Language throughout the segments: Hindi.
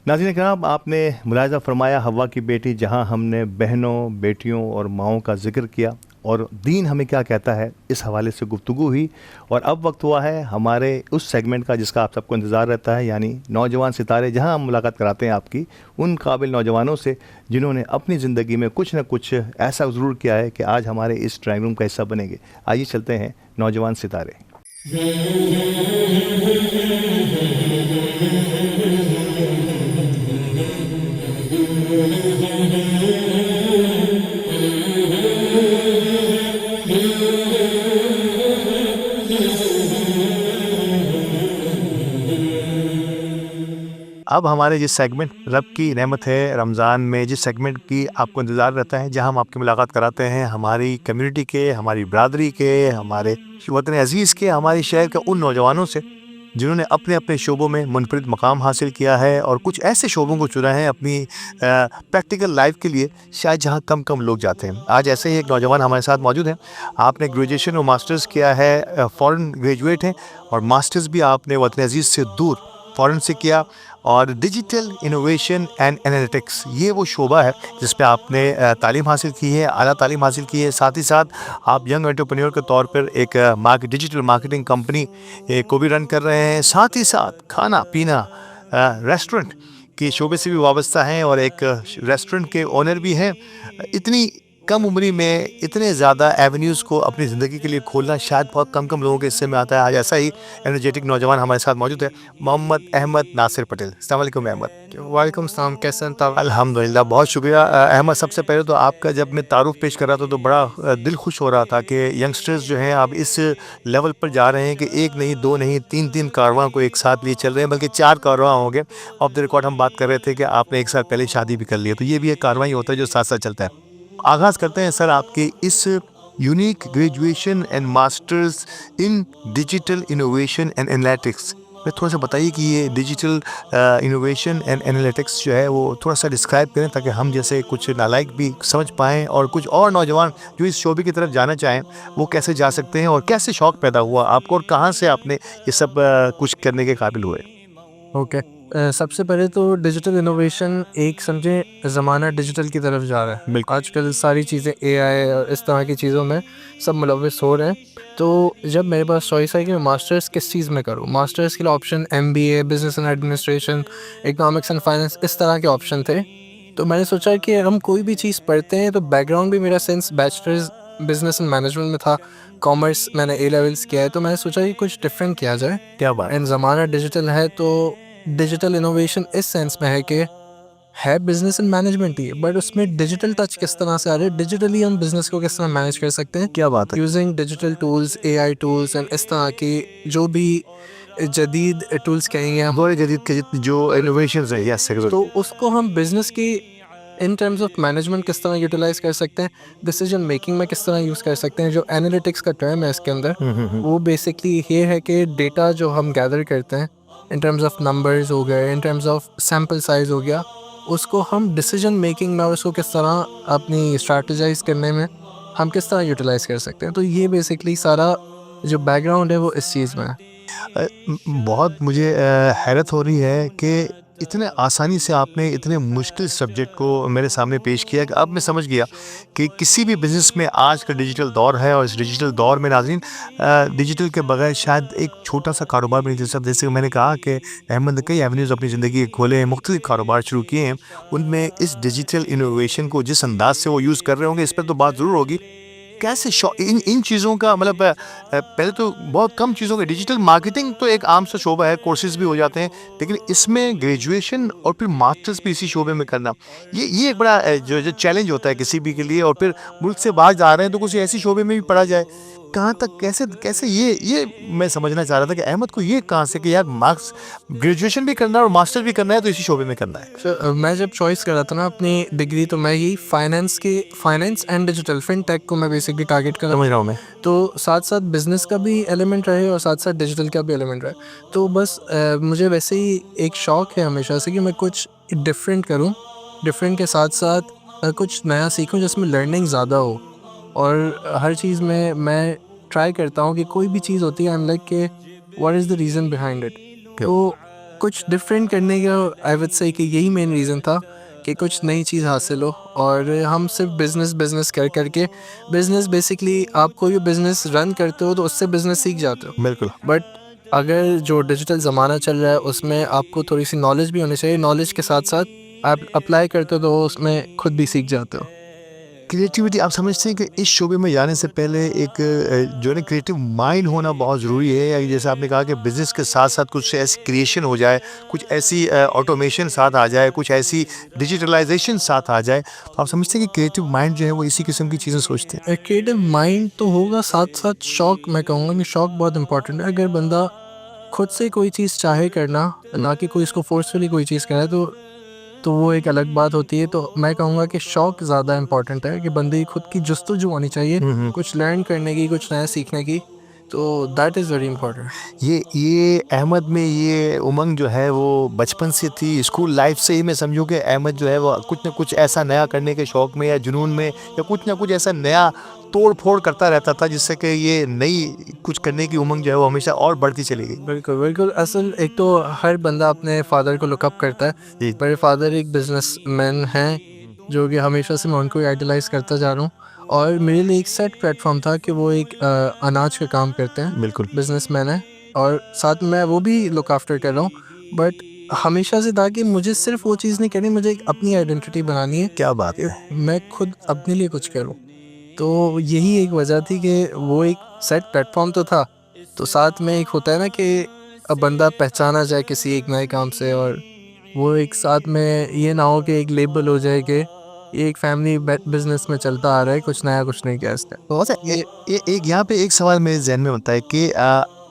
नाज़रीन किराम, आपने मुलाहिज़ा फरमाया हव्वा की बेटी, जहां हमने बहनों, बेटियों और माओं का जिक्र किया और दीन हमें क्या कहता है, इस हवाले से गुफ्तगू हुई। और अब वक्त हुआ है हमारे उस सेगमेंट का जिसका आप सबको इंतज़ार रहता है, यानी नौजवान सितारे, जहां हम मुलाकात कराते हैं आपकी उन काबिल नौजवानों से जिन्होंने अपनी ज़िंदगी में कुछ न कुछ ऐसा ज़रूर किया है कि आज हमारे इस ड्राइंग रूम का हिस्सा बनेंगे। आइए चलते हैं नौजवान सितारे। अब हमारे जिस सेगमेंट रब की रहमत है रमज़ान में, जिस सेगमेंट की आपको इंतज़ार रहता है, जहां हम आपकी मुलाकात कराते हैं हमारी कम्युनिटी के, हमारी बरादरी के, हमारे वतन अज़ीज़ के, हमारे शहर के उन नौजवानों से जिन्होंने अपने अपने शोबों में मुनफरिद मकाम हासिल किया है और कुछ ऐसे शोबों को चुना है अपनी प्रैक्टिकल लाइफ के लिए, शायद जहां कम कम लोग जाते हैं। आज ऐसे ही एक नौजवान हमारे साथ मौजूद हैं। आपने ग्रेजुएशन और मास्टर्स किया है, फ़ॉरेन ग्रेजुएट हैं, और मास्टर्स भी आपने वतन अज़ीज़ से दूर फ़ॉरेन से किया। और डिजिटल इनोवेशन एंड एनालिटिक्स, ये वो शोबा है जिस पे आपने तालीम हासिल की है, आला तालीम हासिल की है। साथ ही साथ आप यंग एंटरप्रेन्योर के तौर पर एक डिजिटल मार्केटिंग कंपनी को भी रन कर रहे हैं। साथ ही साथ खाना पीना रेस्टोरेंट के शोबे से भी वाबस्ता हैं और एक रेस्टोरेंट के ओनर भी हैं। इतनी कम उम्री में इतने ज़्यादा एवेन्यूज़ को अपनी ज़िंदगी के लिए खोलना शायद बहुत कम कम लोगों के हिस्से में आता है। आज ऐसा ही एनर्जेटिक नौजवान हमारे साथ मौजूद है, मोहम्मद अहमद नासिर पटेल। अस्सलाम वालेकुम अहमद। वालेकुम सलाम, कैसे हैं आप? अल्हम्दुलिल्लाह, बहुत शुक्रिया। अहमद, सबसे पहले तो आपका जब मैं तारुफ़ पेश कर रहा था तो बड़ा दिल खुश हो रहा था कि यंगस्टर्स जो हैं आप इस लेवल पर जा रहे हैं कि एक नहीं, दो नहीं, तीन तीन कारवां को एक साथ लिए चल रहे हैं, बल्कि 4 कारवां हो गए। ऑफ द रिकॉर्ड हम बात कर रहे थे कि आपने 1 साल पहले शादी भी कर ली है, तो ये भी एक कारवां ही होता है जो साथ साथ चलता है। आगाज़ करते हैं सर आपके इस unique graduation and masters in digital innovation and analytics में। थोड़ा सा बताइए कि ये डिजिटल इनोवेशन एंड एनालिटिक्स जो है वो थोड़ा सा डिस्क्राइब करें, ताकि हम जैसे कुछ नालायक भी समझ पाएँ और कुछ और नौजवान जो इस शोबे की तरफ जाना चाहें वो कैसे जा सकते हैं, और कैसे शौक़ पैदा हुआ आपको, और कहाँ से आपने ये सब कुछ करने के काबिल हुए। ओके। सबसे पहले तो डिजिटल इनोवेशन, एक समझे ज़माना डिजिटल की तरफ जा रहा है। बिल्कुल। आजकल सारी चीज़ें एआई और इस तरह की चीज़ों में सब मुलव्वस हो रहे हैं। तो जब मेरे पास चॉइस आई कि मैं मास्टर्स किस चीज़ में करूँ, मास्टर्स के लिए option MBA, business and administration, economics and finance, इस तरह के ऑप्शन थे। तो मैंने सोचा कि हम कोई भी चीज़ पढ़ते हैं तो बैकग्राउंड भी मेरा sense bachelors business and management में था, कॉमर्स मैंने ए लेवल्स किया है, तो मैंने सोचा कि कुछ डिफरेंट किया जाए। क्या बात। एंड ज़माना डिजिटल है तो डिजिटल इनोवेशन इस सेंस में है कि है business and management he, but उसमें डिजिटल टच किस तरह से आ रहा है, डिजिटली हम बिजनेस को किस तरह मैनेज कर सकते हैं, क्या बात है। Using digital tools, AI tools and इस तरह की जो भी जदीद टूल्स कहेंगे हम, दौर जदीद के जितने जो इनोवेशंस है, यस, तो उसको हम बिजनेस की इन टर्म्स ऑफ मैनेजमेंट किस तरह यूटिलाइज कर सकते हैं, डिसीजन मेकिंग में किस तरह यूज़ कर सकते हैं। जो एनालिटिक्स का टर्म है इसके अंदर, वो बेसिकली ये है कि डेटा जो हम गैदर करते हैं इन टर्म्स ऑफ नंबर्स हो गए, in terms of sample size हो गया, उसको हम डिसीजन मेकिंग में, उसको किस तरह अपनी स्ट्रैटेजाइज करने में हम किस तरह यूटिलाइज कर सकते हैं। तो ये बेसिकली सारा जो बैकग्राउंड है वो इस चीज़ में है। बहुत मुझे हैरत हो रही है कि इतने आसानी से आपने इतने मुश्किल सब्जेक्ट को मेरे सामने पेश किया कि अब मैं समझ गया कि किसी भी बिज़नेस में आज का डिजिटल दौर है, और इस डिजिटल दौर में नाज़रीन डिजिटल के बगैर शायद एक छोटा सा कारोबार भी नहीं चल सकता। जैसे मैंने कहा कि अहमद ने कई एवेन्यूज़ अपनी ज़िंदगी के खोले हैं, मुख्तलिफ कारोबार शुरू किए हैं, उनमें इस डिजिटल इनोवेशन को जिस अंदाज से वो यूज़ कर रहे होंगे, इस पर तो बात ज़रूर होगी। कैसे इन चीज़ों का मतलब पहले तो बहुत कम चीज़ों का, डिजिटल मार्केटिंग तो एक आम सा शोबा है, कोर्सेज भी हो जाते हैं, लेकिन इसमें ग्रेजुएशन और फिर मास्टर्स भी इसी शोबे में करना, ये एक बड़ा जो चैलेंज होता है किसी भी के लिए। और फिर मुल्क से बाहर जा रहे हैं तो कुछ ऐसी शोबे में भी पढ़ा जाए, कहाँ तक कैसे कैसे ये मैं समझना चाह रहा था कि अहमद को ये कहाँ से कि यार मार्क्स ग्रेजुएशन भी करना है और मास्टर भी करना है तो इसी शोबे में करना है। सर, मैं जब चॉइस कर रहा था ना अपनी डिग्री, तो मैं ही फाइनेंस एंड डिजिटल फिनटेक को मैं बेसिकली टारगेट कर समझ रहा हूँ मैं। तो साथ साथ बिजनेस का भी एलिमेंट रहे और साथ साथ डिजिटल का भी एलिमेंट रहे। तो बस मुझे वैसे ही एक शौक़ है हमेशा से कि मैं कुछ डिफरेंट करूं, डिफरेंट के साथ साथ कुछ नया सीखूं जिसमें लर्निंग ज़्यादा हो। और हर चीज़ में मैं ट्राई करता हूं कि कोई भी चीज़ होती है, आई एम लाइक के what is the reason behind it. तो कुछ डिफरेंट करने का आई वुड से कि यही मेन रीज़न था कि कुछ नई चीज़ हासिल हो। और हम सिर्फ बिज़नेस कर करके बिज़नेस बेसिकली आप कोई भी बिज़नेस रन करते हो तो उससे बिज़नेस सीख जाते हो। बिल्कुल। बट अगर जो डिजिटल ज़माना चल रहा है उसमें आपको थोड़ी सी नॉलेज भी होनी चाहिए। नॉलेज के साथ साथ आप अप्लाई करते हो तो उसमें खुद भी सीख जाते हो। क्रिएटिविटी आप समझते हैं कि इस शोबे में जाने से पहले एक जो है ना क्रिएटिव माइंड होना बहुत ज़रूरी है, या जैसे आपने कहा कि बिज़नेस के साथ साथ कुछ ऐसी क्रिएशन हो जाए, कुछ ऐसी ऑटोमेशन साथ आ जाए, कुछ ऐसी डिजिटलाइजेशन साथ आ जाए, तो आप समझते हैं कि क्रिएटिव माइंड जो है वो इसी किस्म की चीज़ें सोचते हैं? क्रिएटिव माइंड तो होगा, साथ साथ शौक, मैं कहूँगा कि शौक बहुत इंपॉर्टेंट है। अगर बंदा खुद से कोई चीज़ चाहे करना, ना कि कोई इसको फोर्सफुली कोई चीज़ करे, तो वो एक अलग बात होती है। तो मैं कहूँगा कि शौक ज़्यादा इंपॉर्टेंट है कि बंदे की खुद की जुस्तजू होनी चाहिए कुछ लर्न करने की, कुछ नया सीखने की। तो दैट इज़ वेरी इंपॉर्टेंट। ये अहमद में ये उमंग जो है वो बचपन से थी, स्कूल लाइफ से ही मैं समझूं कि अहमद जो है वो कुछ ना कुछ ऐसा नया करने के शौक में या जुनून में, या कुछ ना कुछ ऐसा नया तोड़ फोड़ करता रहता था जिससे कि ये नई कुछ करने की उमंग जो है वो हमेशा और बढ़ती चली गई। बिल्कुल बिल्कुल। असल एक तो हर बंदा अपने फादर को लुकअप करता है। जी। मेरे फादर एक बिजनेसमैन हैं जो कि हमेशा से मैं उनको आइडलाइज करता जा रहा हूँ। और मेरे लिए एक सेट प्लेटफॉर्म था कि वो एक अनाज का काम करते हैं, बिल्कुल। बिजनेसमैन है, और साथ में वो भी लुक आफ्टर कर रहा हूँ। बट हमेशा से था कि मुझे सिर्फ वो चीज़ नहीं करनी, मुझे एक अपनी आइडेंटिटी बनानी है क्या बात कि है। मैं खुद अपने लिए कुछ करूँ। तो यही एक वजह थी कि वो एक सेट प्लेटफॉर्म तो था, तो साथ में एक होता है ना कि अब बंदा पहचाना जाए किसी एक नए काम से, और वो एक साथ में ये ना हो कि एक लेबल हो जाए कि ये एक फैमिली बिजनेस में चलता आ रहा है, कुछ नया कुछ नहीं किया इसने। तो अच्छा, ये एक यहाँ पे एक सवाल मेरे जहन में बनता है कि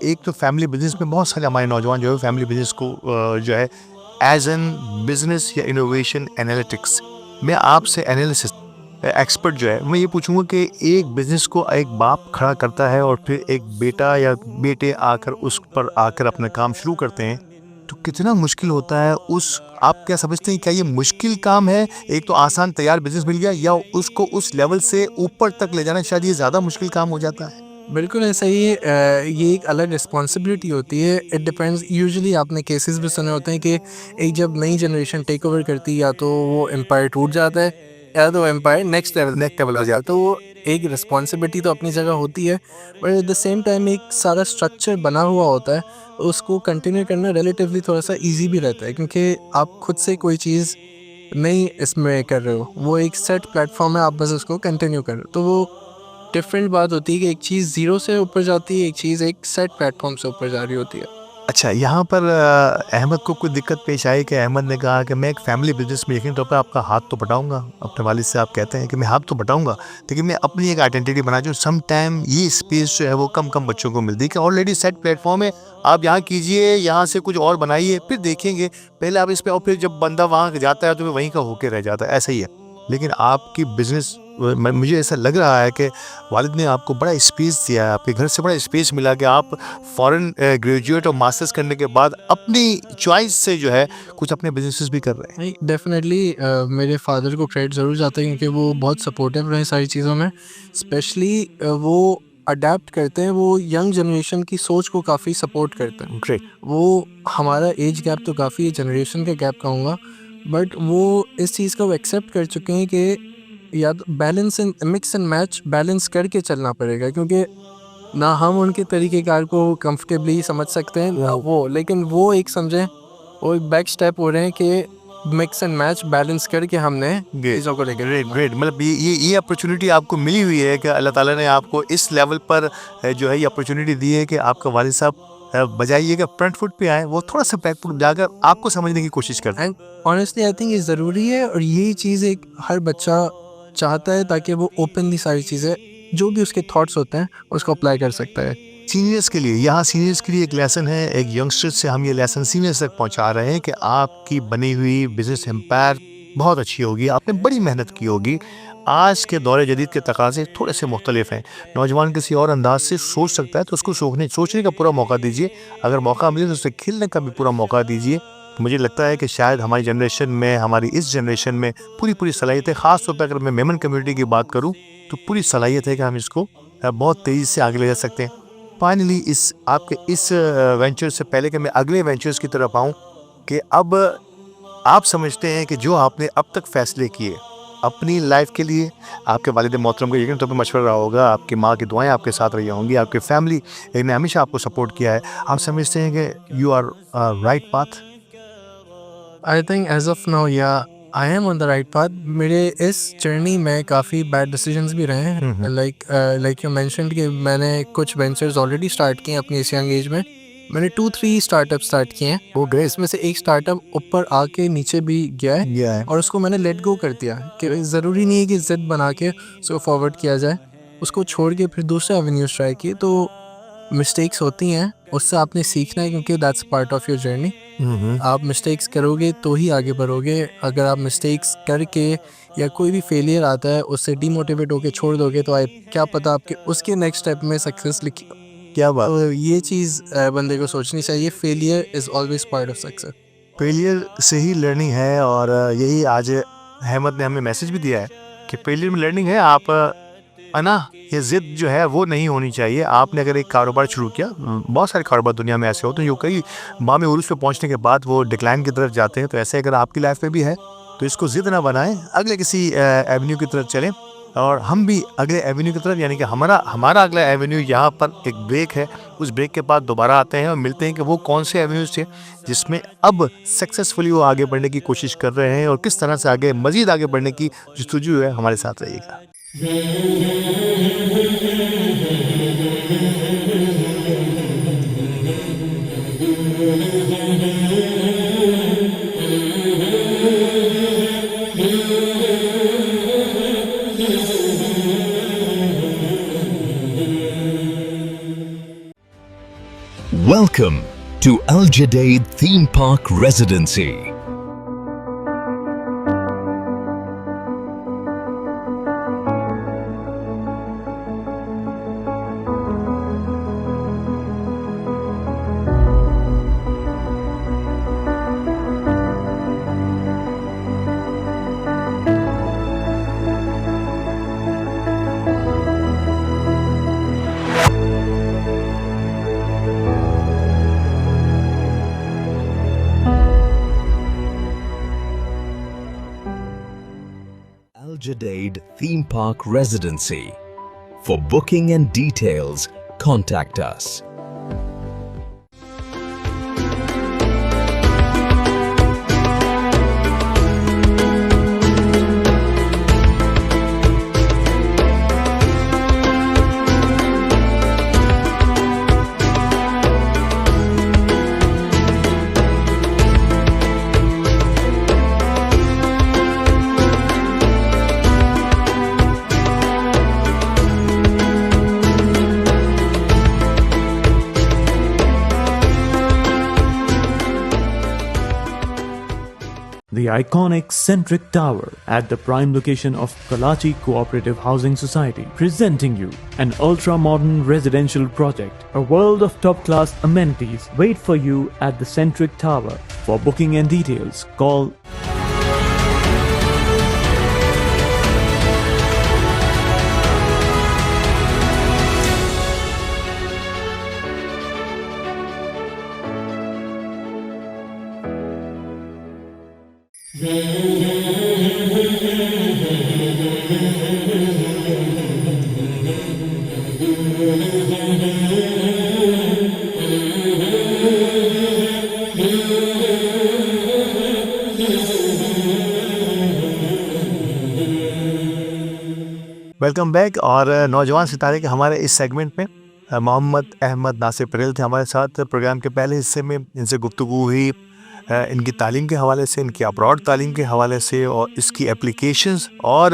एक तो फैमिली बिजनेस में बहुत सारे हमारे नौजवान जो है फैमिली बिजनेस को जो है एज एन बिजनेस या इनोवेशन एनालिटिक्स में आपसे एनालिसिस एक्सपर्ट जो है मैं ये पूछूंगा कि एक बिजनेस को एक बाप खड़ा करता है और फिर एक बेटा या बेटे आकर उस पर आकर अपना काम शुरू करते हैं, तो कितना मुश्किल होता है उस, आप क्या समझते हैं, क्या ये मुश्किल काम है? एक तो आसान तैयार बिजनेस मिल गया, या उसको उस लेवल से ऊपर तक ले जाना शायद ये ज़्यादा मुश्किल काम हो जाता है? बिल्कुल ऐसा ही है। ये एक अलग रिस्पॉन्सिबिलिटी होती है। इट डिपेंड्स, यूजुअली आपने केसेस भी सुने होते हैं कि एक जब नई जनरेशन टेक ओवर करती है, या तो वो एम्पायर टूट जाता है या तो एम्पायर नेक्स्ट लेवल हो जाता है। तो वो एक रिस्पॉन्सिबिलिटी तो अपनी जगह होती है, but at the same time एक सारा स्ट्रक्चर बना हुआ होता है, उसको कंटिन्यू करना रिलेटिवली थोड़ा सा ईजी भी रहता है, क्योंकि आप खुद से कोई चीज़ नहीं इसमें कर रहे हो, वो एक सेट प्लेटफॉर्म है, आप बस उसको कंटिन्यू कर रहे हो। तो वो डिफरेंट बात होती है कि एक चीज़ ज़ीरो से ऊपर जाती है, एक चीज़ एक सेट प्लेटफॉर्म से ऊपर जा रही होती है। अच्छा, यहाँ पर अहमद को कोई दिक्कत पेश आई कि अहमद ने कहा कि मैं एक फैमिली बिजनेस में यकीन तौर पर आपका हाथ तो बटाऊंगा, अपने वालिद से आप कहते हैं कि मैं हाथ तो बटाऊंगा, लेकिन मैं अपनी एक आइडेंटिटी बना जो सम टाइम ये स्पेस जो है वो कम कम बच्चों को मिलती है कि ऑलरेडी सेट प्लेटफॉर्म है, आप यहाँ कीजिए, यहाँ से कुछ और बनाइए, फिर देखेंगे, पहले आप इस पर, और फिर जब बंदा वहाँ जाता है तो वहीं का होके रह जाता है, ऐसा ही है। लेकिन आपकी बिजनेस, मुझे ऐसा लग रहा है कि वालिद ने आपको बड़ा स्पेस दिया है, आपके घर से बड़ा स्पेस मिला कि आप फॉरेन ग्रेजुएट और मास्टर्स करने के बाद अपनी चॉइस से जो है कुछ अपने बिजनेसेस भी कर रहे हैं। नहीं, डेफिनेटली मेरे फादर को क्रेडिट ज़रूर जाता है, क्योंकि वो बहुत सपोर्टिव रहे सारी चीज़ों में। स्पेशली वो अडेप्ट करते हैं, वो यंग जनरेशन की सोच को काफ़ी सपोर्ट करते हैं। ग्रेट। वो हमारा एज गैप तो काफ़ी जनरेशन का गैप कहूँगा, बट वो इस चीज़ को एक्सेप्ट कर चुके हैं कि या तो balance and mix and match balance करके चलना पड़ेगा, क्योंकि ना हम उनके तरीक़ेकार को कंफर्टेबली समझ सकते हैं ना वो, लेकिन वो एक समझें, वो एक बैक स्टेप हो रहे हैं कि मिक्स एंड मैच बैलेंस करके हमने चीज़ों को लेकर ग्रेट ग्रेट, मतलब ये अपॉर्चुनिटी आपको मिली हुई है कि अल्लाह ताला ने आपको इस लेवल पर जो है ये अपॉर्चुनिटी दी है कि आपका वालिद साहब बजाइए कि फ्रंट फुट पे आए, वो थोड़ा सा बैक फुट जाकर आपको समझने की कोशिश करते हैं। एंड ऑनेस्टली आई थिंक ये ज़रूरी है, और यही चीज़ एक हर बच्चा चाहता है, ताकि वो ओपनली सारी चीज़ें जो भी उसके थॉट्स होते हैं उसको अप्लाई कर सकता है। सीनियर्स के लिए, यहाँ सीनियर्स के लिए एक लेसन है, एक यंगस्टर से हम ये लेसन सीनियर्स तक पहुँचा रहे हैं कि आपकी बनी हुई बिजनेस एम्पायर बहुत अच्छी होगी, आपने बड़ी मेहनत की होगी। आज के दौर जदीद के तकाज़े थोड़े से मुख्तलिफ हैं, नौजवान किसी और अंदाज से सोच सकता है तो उसको सोचने का पूरा मौका दीजिए, अगर मौका मिले तो उसे खिलने का भी पूरा मौका दीजिए। मुझे लगता है कि शायद हमारी जनरेशन में, हमारी इस जनरेशन में पूरी सलाहियत है, ख़ास तौर पर अगर मैं मेमन कम्युनिटी की बात करूँ तो पूरी सलाहियत है कि हम इसको बहुत तेज़ी से आगे ले जा सकते हैं। फाइनली इस आपके इस वेंचर से पहले कि मैं अगले वेंचर्स की तरफ आऊँ, कि अब आप समझते हैं कि जो आपने अब तक फ़ैसले किए अपनी लाइफ के लिए, आपके वालिद मोहतरम का यकीन तौर पे मशवरा रहा होगा, आपकी माँ की दुआएँ आपके साथ रही होंगी, आपकी फैमिली ने हमेशा आपको सपोर्ट किया है। आप समझते हैं कि you are right path? I think as of now या I am on the right path. मेरे इस जर्नी में काफ़ी बैड डिसीजंस भी रहे हैं, लाइक यू मेंशन्ड कि मैंने कुछ वेंचर्स ऑलरेडी स्टार्ट किए हैं अपनी इस यंग एज में। मैंने 2-3 स्टार्टअप स्टार्ट किए हैं, वो गए, इसमें से एक स्टार्टअप ऊपर आके नीचे भी गया है और उसको मैंने लेट गो कर दिया कि ज़रूरी नहीं है कि जिद बना के उसको फॉरवर्ड किया जाए, उसको छोड़ के फिर दूसरे एवेन्यूज ट्राई किए। तो मिस्टेक्स होती हैं, उससे आपने सीखना है क्योंकि that's part of your journey. आप मिस्टेक्स करोगे तो ही आगे बढ़ोगे। अगर आप मिस्टेक्स करके या कोई भी फेलियर आता है उससे डीमोटिवेट होकर छोड़ दोगे तो क्या पता आपके उसके नेक्स्ट स्टेप में सक्सेस लिखी। क्या बात! तो ये चीज़ बंदे को सोचनी चाहिए, failure is always part of success. Failure से ही लर्निंग है और यही आज अहमद ने हमें मैसेज भी दिया है कि फेलियर में लर्निंग है। आप ये ज़िद जो है वो नहीं होनी चाहिए। आपने अगर एक कारोबार शुरू किया, बहुत सारे कारोबार दुनिया में ऐसे होते हैं जो कई मामे उरूज पे पहुंचने के बाद वो डिक्लाइन की तरफ जाते हैं। तो ऐसे अगर आपकी लाइफ में भी है तो इसको ज़िद ना बनाएं, अगले किसी एवेन्यू की तरफ चलें। और हम भी अगले एवेन्यू की तरफ, यानी कि हमारा अगला एवेन्यू यहाँ पर एक ब्रेक है, उस ब्रेक के बाद दोबारा आते हैं और मिलते हैं कि वो कौन से एवेन्यूज थे जिसमें अब सक्सेसफुली वो आगे बढ़ने की कोशिश कर रहे हैं और किस तरह से आगे मज़ीद आगे बढ़ने की जस्तजू है। हमारे साथ रहिएगा। Welcome to Al Jadid Theme Park Residency. Al Jadid Theme Park Residency. For booking and details, contact us. The iconic Centric Tower at the prime location of Kalachi Cooperative Housing Society, presenting you an ultra-modern residential project. A world of top-class amenities wait for you at the Centric Tower. For booking and details, call welcome back. और नौजवान सितारे के हमारे इस सेगमेंट में मोहम्मद अहमद नासिर परेल थे हमारे साथ। प्रोग्राम के पहले हिस्से में इनसे गुफ्तगू हुई इनकी तालीम के हवाले से, इनकी अब्रॉड तालीम के हवाले से और इसकी एप्लीकेशंस और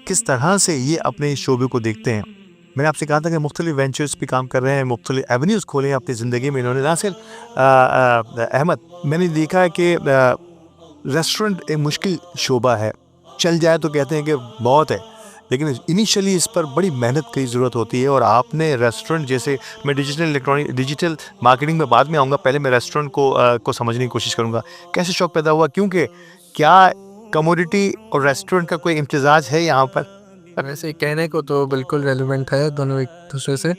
किस तरह से ये अपने शोबे को देखते हैं। मैंने आपसे कहा था कि मुख्तलिफ वेंचर्स भी काम कर रहे हैं, मुख्तलिफ एवेन्यूज़ खोले हैं अपनी ज़िंदगी में इन्होंने। नासिर अहमद, मैंने देखा है कि रेस्टोरेंट एक मुश्किल शोबा है, चल जाए तो कहते हैं कि बहुत है, लेकिन इनिशियली इस पर बड़ी मेहनत की ज़रूरत होती है। और आपने रेस्टोरेंट जैसे, मैं डिजिटल मार्केटिंग में बाद में आऊँगा, पहले मैं रेस्टोरेंट को समझने की कोशिश करूँगा। कैसे शौक़ पैदा हुआ, क्योंकि क्या कमोडिटी और रेस्टोरेंट का कोई इम्तिजाज है यहाँ पर? वैसे कहने को तो बिल्कुल रेलिवेंट है दोनों एक दूसरे से,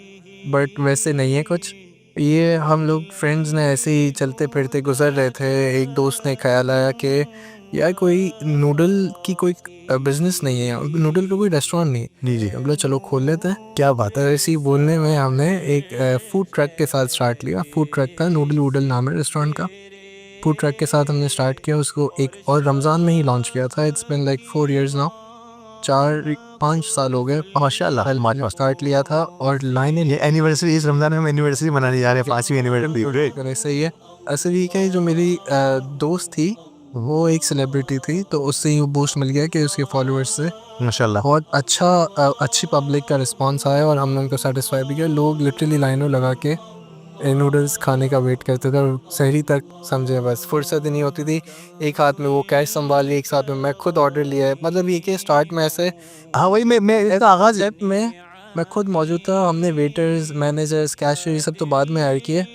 बट वैसे नहीं है कुछ। ये हम लोग फ्रेंड्स ने ऐसे ही चलते फिरते गुजर रहे थे, एक दोस्त ने ख्याल आया कि यार कोई नूडल की कोई बिजनेस नहीं है, नूडल का कोई रेस्टोरेंट नहीं है। जी हम लोग चलो खोल लेते हैं। क्या बात तो ऐसे ही बोलने में हमने एक फूड ट्रक के साथ स्टार्ट लिया। फूड ट्रक का नूडल वूडल नाम है रेस्टोरेंट का। फूड ट्रक के साथ हमने स्टार्ट किया उसको, एक और रमज़ान में ही लॉन्च किया था। It's been like 4 years now, 4-5 साल हो गए। माशाल्लाह, माशाल्लाह। स्टार्ट लिया था और लाइनें ये एनिवर्सरी, इस रमजान में हम एनिवर्सरी मनाने जा रहे हैं, 5वीं एनिवर्सरी। करे सही है। असल ये क्या है, जो मेरी दोस्त थी वो एक सेलिब्रिटी थी, तो उससे ही बूस्ट मिल गया कि उसके फॉलोअर्स से माशाल्लाह। बहुत अच्छी पब्लिक का रिस्पांस आया और हमने उनको सेटिस्फाई भी किया। लोग लिटरली लाइनों लगा के नूडल्स खाने का वेट करते थे और सहरी तक समझे बस फुर्सत ही नहीं होती थी। एक हाथ में वो कैश संभाली, एक साथ में मैं खुद ऑर्डर लिया है। मतलब ये कि स्टार्ट में ऐसे हाँ वही मैं इसका आगाज स्टेप में मैं खुद मौजूद था। हमने वेटर्स, मैनेजर्स, कैशियर ये सब तो बाद में ऐड किए।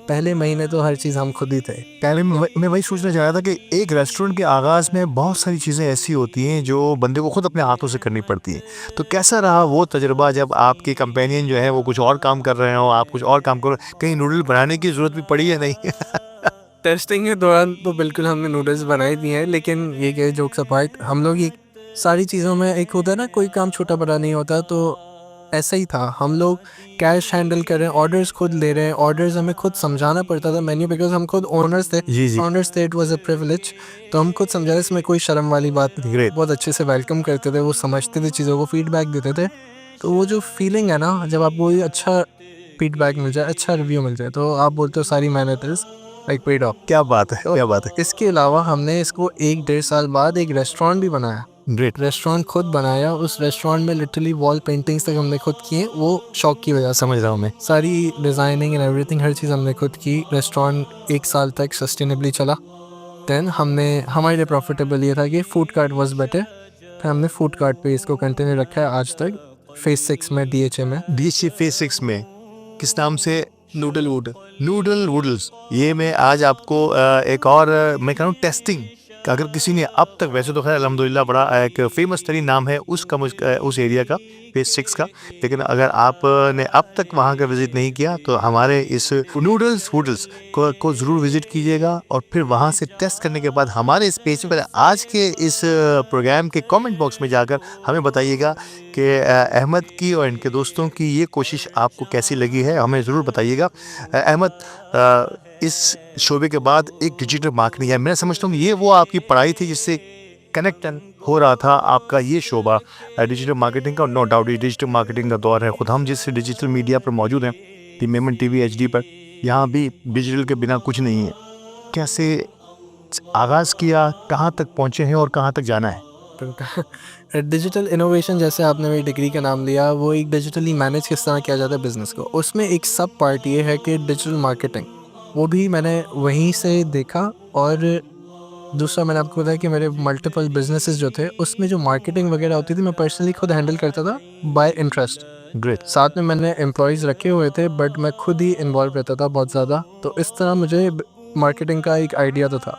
पहले महीने तो हर चीज़ हम खुद ही थे। पहले मैं वही सोचना चाह रहा था कि एक रेस्टोरेंट के आगाज़ में बहुत सारी चीज़ें ऐसी होती हैं जो बंदे को खुद अपने हाथों से करनी पड़ती हैं। तो कैसा रहा वो तजुर्बा जब आपके कंपेनियन जो है वो कुछ और काम कर रहे हो, आप कुछ और काम करो, कहीं नूडल बनाने की ज़रूरत भी पड़ी है नहीं? टेस्टिंग के दौरान तो बिल्कुल हमने नूडल्स बनाए दिए हैं, लेकिन ये कि जोक्स अपार्ट हम लोग ये सारी चीज़ों में एक होता है ना, कोई काम छोटा बड़ा नहीं होता, तो ऐसा ही था। हम लोग कैश हैंडल कर रहे हैं, ऑर्डर्स खुद ले रहे हैं, ऑर्डर्स हमें खुद समझाना पड़ता था मेन्यू, बिकॉज हम खुद ओनर्स थे। जी। ओनर्स थे, इट वाज अ प्रिविलेज। तो हम खुद समझा रहे, इसमें कोई शर्म वाली बात नहीं। Great. बहुत अच्छे से वेलकम करते थे, वो समझते थे चीज़ों को, फीडबैक देते थे। तो वो जो फीलिंग है ना, जब आपको ये अच्छा फीडबैक मिल जाए, अच्छा रिव्यू मिल जाए, तो आप बोलते हो सारी मेहनत इज लाइक पेड ऑफ। क्या बात है, क्या बात है। इसके अलावा हमने इसको 1-1.5 साल बाद एक रेस्टोरेंट भी बनाया। ग्रेट। रेस्टोरेंट खुद बनाया। उस रेस्टोरेंट में लिटरली वॉल पेंटिंग्स तक हमने खुद किए, वो शौक की वजह से। समझ रहा हूँ मैं। सारी डिज़ाइनिंग एंड एवरीथिंग, हर चीज़ हमने खुद की। रेस्टोरेंट 1 साल तक सस्टेनेबली चला। देन हमने, हमारे लिए प्रॉफिटेबल ये था कि फूड कार्ट वाज बेटर। फिर हमने फूड कार्ट पे इसको कंटिन्यू रखा है आज तक, फेज 6 में, DHA में। DHA फेज 6 में किस नाम से? Noodle wood. Noodle woodles. ये मैं आज आपको एक और मैं कह रहा हूँ टेस्टिंग का, अगर किसी ने अब तक, वैसे तो खैर अल्हम्दुलिल्लाह बड़ा एक फेमस तरीन नाम है उसका, उस एरिया का, फेज 6 का, लेकिन अगर आपने अब तक वहाँ का विज़िट नहीं किया तो हमारे इस नूडल्स वूडल्स को ज़रूर विज़िट कीजिएगा। और फिर वहाँ से टेस्ट करने के बाद हमारे इस पेज पर आज के इस प्रोग्राम के कमेंट बॉक्स में जाकर हमें बताइएगा कि अहमद की और इनके दोस्तों की ये कोशिश आपको कैसी लगी है, हमें ज़रूर बताइएगा। अहमद, इस शोबे के बाद एक डिजिटल मार्केटिंग है, मैं समझता हूँ ये वो आपकी पढ़ाई थी जिससे कनेक्ट हो रहा था आपका ये शोबा डिजिटल मार्केटिंग का। नो डाउट ये डिजिटल मार्केटिंग का दौर है। खुद हम जिस डिजिटल मीडिया पर मौजूद हैं, दी मेमन TV HD पर, यहाँ भी डिजिटल के बिना कुछ नहीं है। कैसे आगाज़ किया, कहाँ तक पहुँचे हैं और कहाँ तक जाना है? डिजिटल इनोवेशन, जैसे आपने मेरी डिग्री का नाम लिया, वो एक डिजिटली मैनेज किस तरह किया जाता है बिज़नेस को, उसमें एक सब पार्ट ये है कि डिजिटल मार्केटिंग, वो भी मैंने वहीं से देखा। और दूसरा मैंने आपको बताया कि मेरे मल्टीपल बिजनेसेस जो थे, उसमें जो मार्केटिंग वगैरह होती थी, मैं पर्सनली खुद हैंडल करता था बाय इंटरेस्ट। ग्रेट। साथ में मैंने एम्प्लॉयज़ रखे हुए थे, बट मैं खुद ही इन्वॉल्व रहता था बहुत ज़्यादा। तो इस तरह मुझे मार्केटिंग का एक आइडिया तो था।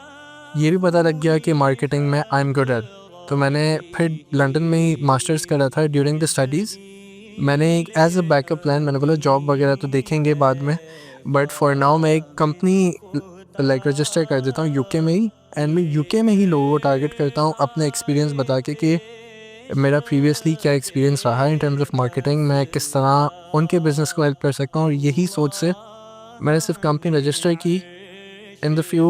ये भी पता लग गया कि मार्केटिंग में आई एम गुड एट। तो मैंने फिर लंदन में ही मास्टर्स करा था ड्यूरिंग द स्टडीज़। मैंने एक एज अ बैकअप प्लान, मैंने बोला जॉब वगैरह तो देखेंगे बाद में, बट फॉर नाउ मैं एक कंपनी लाइक रजिस्टर कर देता हूँ यूके में ही। एंड मैं यूके में ही लोगों को टारगेट करता हूँ अपने एक्सपीरियंस बता के कि मेरा प्रीवियसली क्या एक्सपीरियंस रहा है इन टर्म्स ऑफ मार्केटिंग, मैं किस तरह उनके बिज़नेस को हेल्प कर सकता हूँ। और यही सोच से मैंने सिर्फ कंपनी रजिस्टर की। इन द फ्यू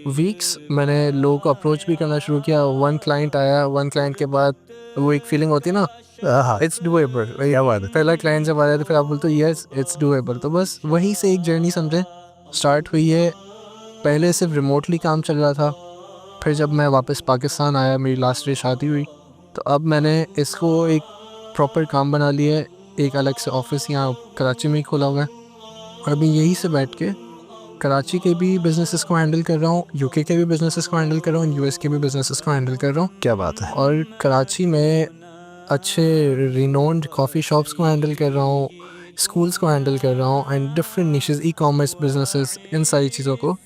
वीक्स मैंने लोगों को अप्रोच भी करना शुरू किया। 1 क्लाइंट आया, 1 क्लाइंट के बाद वो एक फीलिंग होती है ना, हाँ, इट्स डूएबल। क्या बात है। पहला क्लाइंट जब आया तो फिर आप बोलते हो यस इट्स डूएबल। तो बस वहीं से एक जर्नी समझे स्टार्ट हुई है। पहले सिर्फ रिमोटली काम चल रहा था, फिर जब मैं वापस पाकिस्तान आया, मेरी लास्ट ईयर शादी हुई, तो अब मैंने इसको एक प्रॉपर काम बना लिया है। एक अलग से ऑफिस यहाँ कराची में ही खोला हुआ है, और अभी यहीं से बैठ के कराची के भी बिजनेसेस को हैंडल कर रहा हूँ, यूके के भी बिजनेसेस को हैंडल कर रहा हूँ, यूएस के भी बिजनेसेस को हैंडल कर रहा हूँ। क्या बात है। और कराची में अच्छे रिनोन्ड कॉफ़ी शॉप्स को हैंडल कर रहा हूँ, स्कूल्स को हैंडल कर रहा हूँ, and different niches, e commerce businesses, इन सारी चीज़ों को,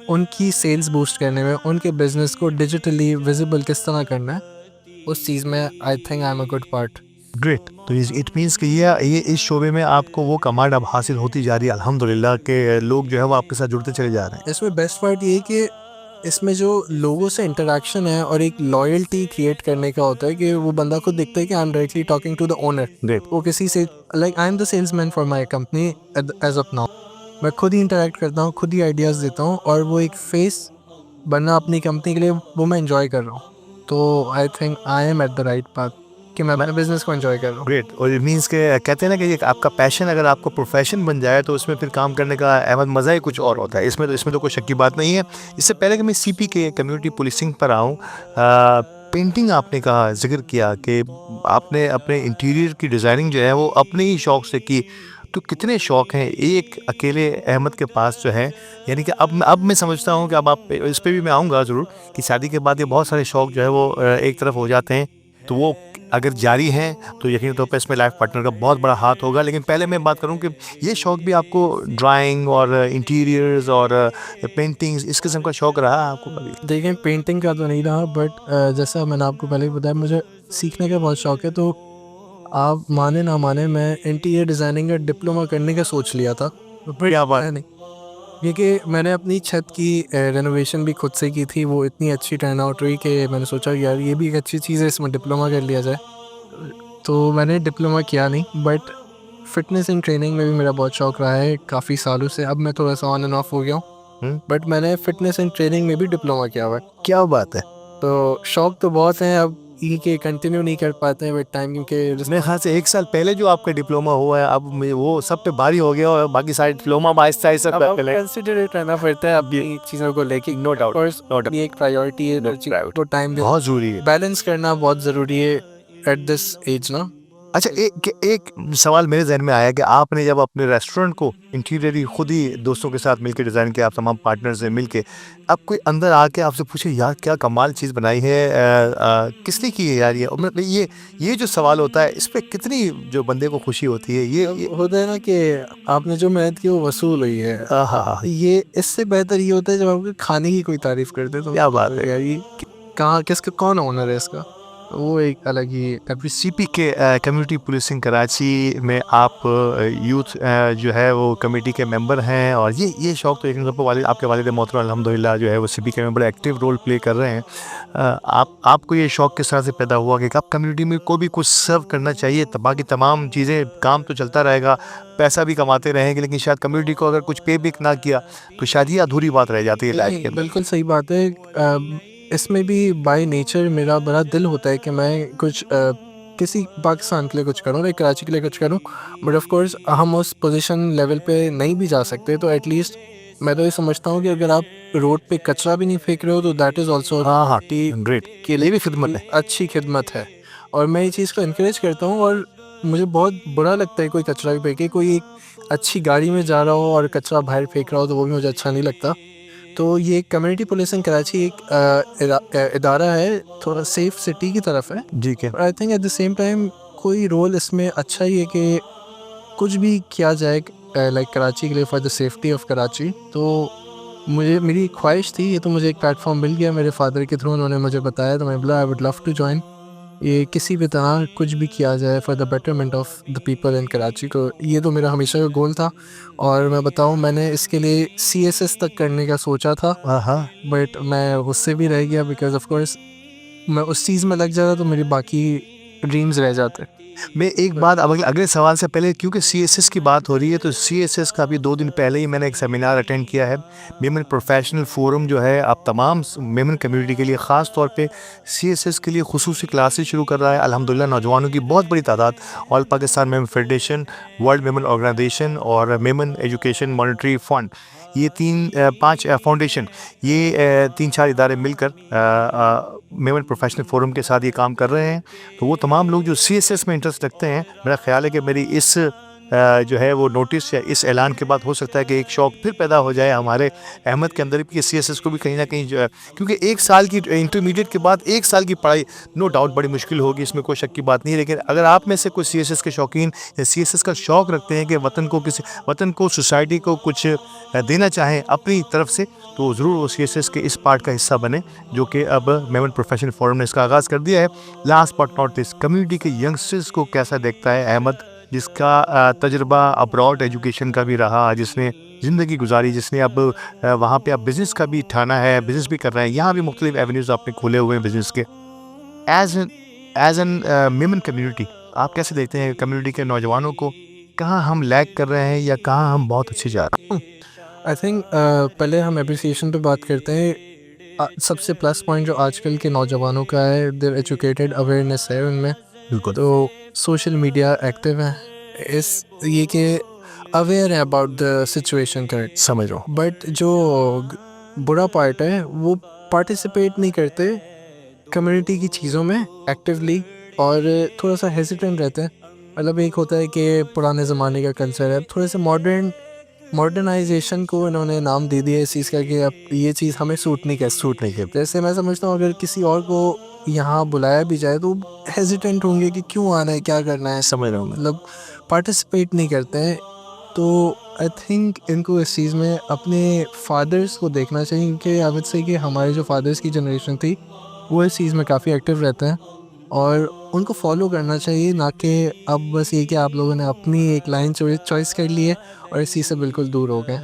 उनकी सेल्स बूस्ट करने में, उनके बिजनेस को डिजिटली विजिबल किस तरह करना है, उस चीज़ में I think I am a good part. Great. तो इट मीन्स कि ये इस शोबे में आपको वो कमांड अब हासिल होती जा रही है अल्हम्दुलिल्लाह के लोग जो है वो आपके साथ जुड़ते चले जा रहे हैं। इसमें बेस्ट पार्ट ये है कि इसमें जो लोगों से इंटरेक्शन है और एक लॉयल्टी क्रिएट करने का होता है कि वो बंदा खुद दिखता है कि I am directly talking to the owner. Great. वो किसी से like I am the salesman for my company as of now. मैं खुद ही इंटरेक्ट करता हूँ, खुद ही आइडियाज़ देता हूँ और वो एक फेस बनना अपनी कंपनी के लिए वो मैं इंजॉय कर रहा हूँ। तो I think I am at the right path कि मैं अपने बिजनेस को एंजॉय कर रहा हूँ। ग्रेट। और इट मीन्स के कहते हैं ना कि आपका पैशन अगर आपको प्रोफेशन बन जाए तो उसमें फिर काम करने का अहमद मज़ा ही कुछ और होता है। इसमें तो कोई शक की बात नहीं है। इससे पहले कि मैं सीपी के कम्युनिटी पुलिसिंग पर आऊँ, पेंटिंग आपने कहा जिक्र किया कि आपने अपने इंटीरियर की डिज़ाइनिंग जो है वो अपने ही शौक़ से की। तो कितने शौक़ हैं एक अकेले अहमद के पास जो है, यानी कि अब मैं समझता हूँ कि अब आप इस पे भी मैं आऊँगा ज़रूर कि शादी के बाद ये बहुत सारे शौक़ जो है वो एक तरफ हो जाते हैं। तो वो अगर जारी हैं तो यकीन तौर पे इसमें लाइफ पार्टनर का बहुत बड़ा हाथ होगा। लेकिन पहले मैं बात करूं कि ये शौक़ भी आपको ड्राइंग और इंटीरियर्स और पेंटिंग्स इस किस्म का शौक़ रहा आपको कभी? देखिए पेंटिंग का तो नहीं रहा बट जैसा मैंने आपको पहले भी बताया मुझे सीखने का बहुत शौक़ है। तो आप माने ना माने मैं इंटीरियर डिज़ाइनिंग का डिप्लोमा करने का सोच लिया था। क्या बात है। नहीं क्योंकि मैंने अपनी छत की रेनोवेशन भी खुद से की थी, वो इतनी अच्छी टर्न आउट हुई कि मैंने सोचा यार ये भी एक अच्छी चीज़ है, इसमें डिप्लोमा कर लिया जाए। तो मैंने डिप्लोमा किया नहीं बट फिटनेस एंड ट्रेनिंग में भी मेरा बहुत शौक़ रहा है काफ़ी सालों से। अब मैं थोड़ा सा ऑन एंड ऑफ हो गया हूँ बट मैंने फिटनेस एंड ट्रेनिंग में भी डिप्लोमा किया हुआ है। क्या बात है। तो शौक़ तो बहुत हैं, अब ये कंटिन्यू नहीं कर पाते हैं विद टाइम क्योंकि मेरे ख्याल से 1 साल पहले जो आपका डिप्लोमा हुआ है अब वो सब पे भारी हो गया और बाकी सारे डिप्लोमा आहिस्ता आहिस्ता कंसिडरेट रहना पड़ता है अब ये चीज़ों को लेके। नो डाउट ये एक प्रायोरिटी है, तो टाइम बहुत ज़रूरी है। बैलेंस करना बहुत ज़रूरी है एट दिस एज ना। अच्छा एक सवाल मेरे जहन में आया कि आपने जब अपने रेस्टोरेंट को इंटीरियरी खुद ही दोस्तों के साथ मिलकर डिज़ाइन किया, आप तमाम पार्टनर से मिलके, अब कोई अंदर आके आपसे पूछे यार क्या कमाल चीज़ बनाई है, किसने की है यार ये, और मतलब ये जो सवाल होता है इस पर कितनी जो बंदे को खुशी होती है। ये होता है ना कि आपने जो मेहनत की वो वसूल हुई है। हाँ, ये इससे बेहतर ये होता है जब आपके खाने की कोई तारीफ करते हैं तो क्या बात है यार ये कहाँ किसका कौन ओनर है इसका, वो एक अलग ही। अभी सीपी के कम्युनिटी पुलिसिंग कराची में आप यूथ जो है वो कमेटी के मेंबर हैं और ये शौक़ तो एक वाले आपके वालिद मोहतरम अल्हम्दुलिल्लाह जो है वो सीपी के में बड़ा एक्टिव रोल प्ले कर रहे हैं। आपको ये शौक़ किस तरह से पैदा हुआ कि आप कम्युनिटी में को भी कुछ सर्व करना चाहिए, बाकी तमाम चीज़ें काम तो चलता रहेगा, पैसा भी कमाते रहेंगे, लेकिन शायद कम्युनिटी को अगर कुछ पे भी ना किया तो शायद ये अधूरी बात रह जाती है लाइफ के। बिल्कुल सही बात है। इसमें भी बाय नेचर मेरा बड़ा दिल होता है कि मैं कुछ किसी पाकिस्तान के लिए कुछ करूँ, लाइक कराची के लिए कुछ करूँ। बट ऑफ कोर्स हम उस पोजीशन लेवल पे नहीं भी जा सकते, तो एटलीस्ट मैं तो ये समझता हूँ कि अगर आप रोड पे कचरा भी नहीं फेंक रहे हो तो दैट इज़ ऑल्सो हाँ ग्रेट, के लिए भी खिदमत है, अच्छी खिदमत है। और मैं ये चीज़ को इनकरेज करता हूँ और मुझे बहुत बुरा लगता है कोई कचरा भी फेंके, कोई एक अच्छी गाड़ी में जा रहा हो और कचरा बाहर फेंक रहा हो तो वो भी मुझे अच्छा नहीं लगता। तो ये कम्युनिटी पुलिसिंग कराची एक इदारा है, थोड़ा सेफ सिटी की तरफ है जी के। I think at the same time कोई रोल इसमें अच्छा ही है कि कुछ भी किया जाए लाइक कराची के लिए for the safety of Karachi. तो मेरी ख्वाहिश थी, ये तो मुझे एक प्लेटफॉर्म मिल गया मेरे फादर के थ्रू, उन्होंने मुझे बताया तो मैं बोला I would love to join. ये किसी भी तरह कुछ भी किया जाए for the betterment of the people in Karachi, तो ये तो मेरा हमेशा का गोल था। और मैं बताऊं मैंने इसके लिए CSS तक करने का सोचा था बट मैं उससे भी रह गया बिकॉज ऑफ कोर्स मैं उस चीज़ में लग जाता तो मेरी बाकी ड्रीम्स रह जाते। मैं एक बात अब अगले सवाल से पहले, क्योंकि CSS की बात हो रही है तो CSS का भी 2 दिन पहले ही मैंने एक सेमिनार अटेंड किया है। मेमन प्रोफेशनल फोरम जो है आप तमाम मेमन कम्युनिटी के लिए ख़ास तौर पे CSS के लिए खुसूसी क्लासेस शुरू कर रहा है। अल्हम्दुलिल्लाह नौजवानों की बहुत बड़ी तादाद, all Pakistan Memon federation, world Memon organisation और मेमन एजुकेशन मॉनिटरी फंड, ये 5 फाउंडेशन, ये 3-4 इदारे मिलकर मेमन प्रोफेशनल फोरम के साथ ये काम कर रहे हैं। तो वो तमाम लोग जो CSS में इंटरेस्ट रखते हैं, मेरा ख्याल है कि मेरी इस जो है वो नोटिस या इस ऐलान के बाद हो सकता है कि एक शौक फिर पैदा हो जाए हमारे अहमद के अंदर कि CSS को भी कहीं ना कहीं जो है, क्योंकि 1 साल की इंटरमीडिएट के बाद 1 साल की पढ़ाई नो डाउट बड़ी मुश्किल होगी, इसमें कोई शक की बात नहीं है। लेकिन अगर आप में से कोई CSS के शौकीन या CSS का शौक़ रखते हैं कि वतन को सोसाइटी को कुछ देना चाहें अपनी तरफ से, तो ज़रूर वो CSS के इस पार्ट का हिस्सा बने, जो कि अब मेमन प्रोफेशनल फोरम ने इसका आगाज़ कर दिया है। Last but not list, community के यंगस्टर्स को कैसा देखता है अहमद, जिसका तजुर्बा अब्रॉड एजुकेशन का भी रहा, जिसने ज़िंदगी गुजारी, जिसने अब वहाँ पे अब बिज़नेस का भी ठाना है, बिज़नेस भी कर रहे हैं, यहाँ भी मुख्तलिफ एवेन्यूज़ आपने खोले हुए हैं बिज़नेस के। एज एन मेमन कम्युनिटी आप कैसे देखते हैं कम्युनिटी के नौजवानों को, कहाँ हम लैग कर रहे हैं या कहाँ हम बहुत अच्छे जा रहे हैं? आई थिंक पहले हम एप्रिसिएशन पे बात करते हैं। सबसे प्लस पॉइंट जो आजकल के नौजवानों का है, देयर एजुकेटेड, अवेयरनेस है उनमें, बिल्कुल। तो सोशल मीडिया एक्टिव है, इस ये कि अवेयर है अबाउट द सिचुएशन करेक्ट, समझ रहा हूँ। बट जो बुरा पार्ट है वो पार्टिसिपेट नहीं करते कम्युनिटी की चीज़ों में एक्टिवली, और थोड़ा सा हेजिटेंट रहते हैं। मतलब एक होता है कि पुराने ज़माने का कल्चर है, थोड़े से मॉडर्नाइजेशन को इन्होंने नाम दे दिया इस चीज़ का कि अब ये चीज़ हमें सूट नहीं करती। जैसे मैं समझता हूँ अगर किसी और को यहाँ बुलाया भी जाए तो हेजिटेंट होंगे कि क्यों आना है, क्या करना है, समझ रहा हूँ। मतलब पार्टिसिपेट नहीं करते हैं। तो आई थिंक इनको इस चीज़ में अपने फादर्स को देखना चाहिए, क्योंकि आई वुड से कि हमारे जो फादर्स की जनरेशन थी वो इस चीज़ में काफ़ी एक्टिव रहते हैं, और उनको फॉलो करना चाहिए, ना कि अब बस ये कि आप लोगों ने अपनी एक लाइन चॉइस कर ली है और इस चीज़ से बिल्कुल दूर हो गए।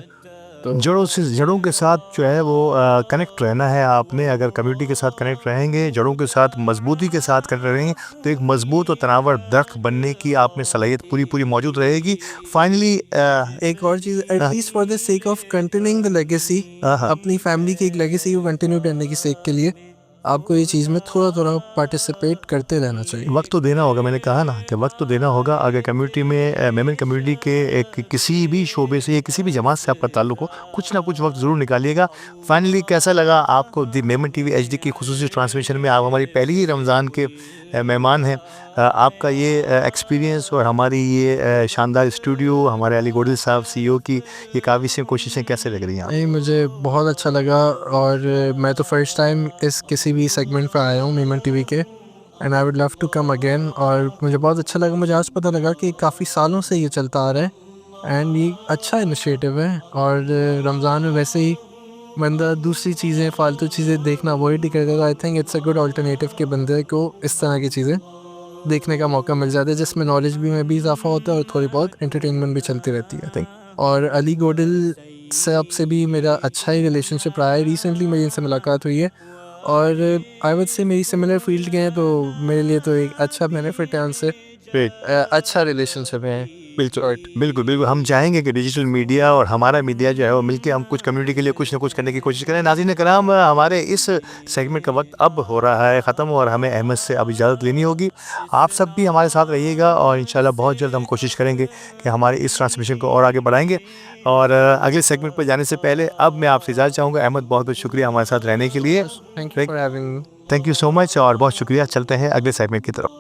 तो जड़ों के साथ जो है वो कनेक्ट रहना है आपने। अगर कम्युनिटी के साथ कनेक्ट रहेंगे, जड़ों के साथ मजबूती के साथ कनेक्ट रहेंगे, तो एक मजबूत और तनावर दरख्त बनने की आप में सलाहियत पूरी मौजूद रहेगी। फाइनली एक और चीज़, at least for the sake of continuing the legacy, अपनी फैमिली की एक लेगेसी को कंटिन्यू करने की सेक के लिए आपको ये चीज़ में थोड़ा पार्टिसिपेट करते रहना चाहिए। वक्त तो देना होगा, मैंने कहा ना कि वक्त तो देना होगा। अगर कम्युनिटी में मेमन कम्युनिटी के एक किसी भी शोबे से या किसी भी जमात से आपका ताल्लुक हो, कुछ ना कुछ वक्त ज़रूर निकालिएगा। फाइनली कैसा लगा आपको दी मेमन TV HD की खुसूसी ट्रांसमिशन में? आप हमारी पहली ही रमज़ान के मेहमान हैं। आपका ये एक्सपीरियंस और हमारी ये शानदार स्टूडियो, हमारे अली गोडल साहब CEO की ये काफ़ी सी कोशिशें कैसे लग रही हैं? नहीं, मुझे बहुत अच्छा लगा, और मैं तो फर्स्ट टाइम इस किसी भी सेगमेंट पर आया हूँ मेमन TV के, and I would love to come again. और मुझे बहुत अच्छा लगा, मुझे आज पता लगा कि काफ़ी सालों से ये चलता आ रहा है, एंड ये अच्छा इनिशिएटिव है। और रमज़ान में वैसे ही बंदा दूसरी चीज़ें, फालतू चीज़ें देखना अवॉइड ही करता, I think it's a good alternative कि बंदे को इस तरह की चीज़ें देखने का मौका मिल जाता है, जिसमें नॉलेज में भी इजाफा होता है और थोड़ी बहुत एंटरटेनमेंट भी चलती रहती है, आई थिंक। और अली गोडल साहब से भी मेरा अच्छा ही रिलेशनशिप रहा है, रिसेंटली मेरी इनसे मुलाकात हुई है, और आई वुड से मेरी सिमिलर फील्ड के हैं, तो मेरे लिए तो एक अच्छा बेनिफिट है उनसे, अच्छा रिलेशनशिप है। बिल्कुल हम चाहेंगे कि डिजिटल मीडिया और हमारा मीडिया जो है वो मिलके हम कुछ कम्युनिटी के लिए कुछ ना कुछ करने की कोशिश करें। नाज़रीन कराम, हमारे इस सेगमेंट का वक्त अब हो रहा है ख़त्म, और हमें अहमद से अब इजाज़त लेनी होगी। आप सब भी हमारे साथ रहिएगा, और इंशाल्लाह बहुत जल्द हम कोशिश करेंगे कि हमारे इस ट्रांसमिशन को और आगे बढ़ाएंगे। और अगले सेगमेंट पर जाने से पहले अब मैं आपसे इजाज़त चाहूँगा। अहमद, बहुत बहुत शुक्रिया हमारे साथ रहने के लिए। Thank you for having me. Thank you so much, और बहुत शुक्रिया। चलते हैं अगले सेगमेंट की तरफ।